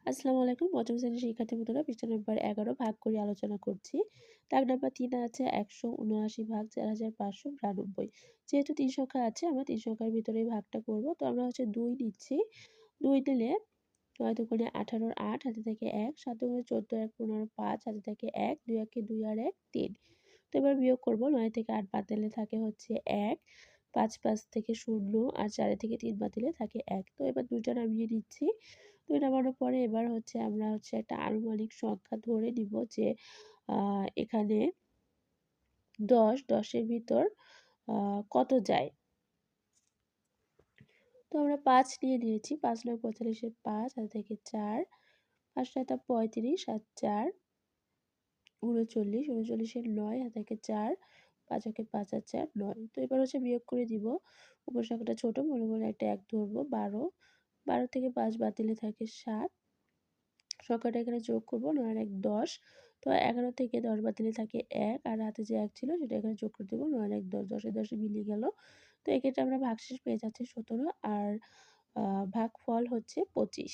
আসসালামু আলাইকুম। পঞ্চম শ্রেণীর শিক্ষার্থী বন্ধুরা, পৃষ্ঠা নাম্বার ১১ ভাগ করে আলোচনা করছি। দাগ নাম্বার ৩ আছে ১৭৯ ভাগ ৪৫৯২। যেহেতু ৩ সংখ্যা আছে, আমরা ৩ সংখ্যার ভিতরেই ভাগটা করব। তো আমরা ২ নিচ্ছি। ২ নিলে ৯ দুগুণে ১৮ র ৮ হাতে থাকে ১, ৭ দুগুণে ১৪ ১ ১৫ ৫ হাতে থাকে ১, ২ একে ২ আর ১ ৩। তো এবার বিয়োগ করব। ৯ থেকে ৮ বাদ দিলে থাকে হচ্ছে ১, ৫ থেকে ০ আর ৪ থেকে ৩ বাদ দিলে থাকে ১। তো এবার ২ টা নামিয়ে নিচ্ছি। ২ নামানোর পরে এবার আমরা একটা আনুমানিক সংখ্যা ধরে নিব যে এখানে ১০ এর ভিতর কত যায়? তো আমরা ৫ নিয়ে নিয়েছি। ৫ নং ৪৫ এর ৫ হাতে থেকে ৪, ৫ সাতা ৩৫ আর ৪ ৩৯, ৩৯ এর ৯ হাতে থেকে ৪, ৫ একে ৫ আর ৪ ৯। তো এবার বিয়োগ করে দিব। উপর সংখ্যাটা ছোট মনে মনে একটা ১ ধরবো। ১২, ১২ থেকে ৫ বাদ দিলে থাকে ৭। সংখ্যাটা এখানে যোগ করব। ৯ আর ১ ১০। তো ১১ থেকে ১০ বাদ দিলে থাকে ১ আর হাতে যে ১ ছিল সেটা এখানে যোগ করে দেব। ৯ আর ১ ১০, ১০ এ ১০ মিলিয়ে গেল। তো এক্ষেত্রে আমরা ভাগশেষ পেয়ে যাচ্ছি ১৭ আর ভাগফল হচ্ছে ২৫।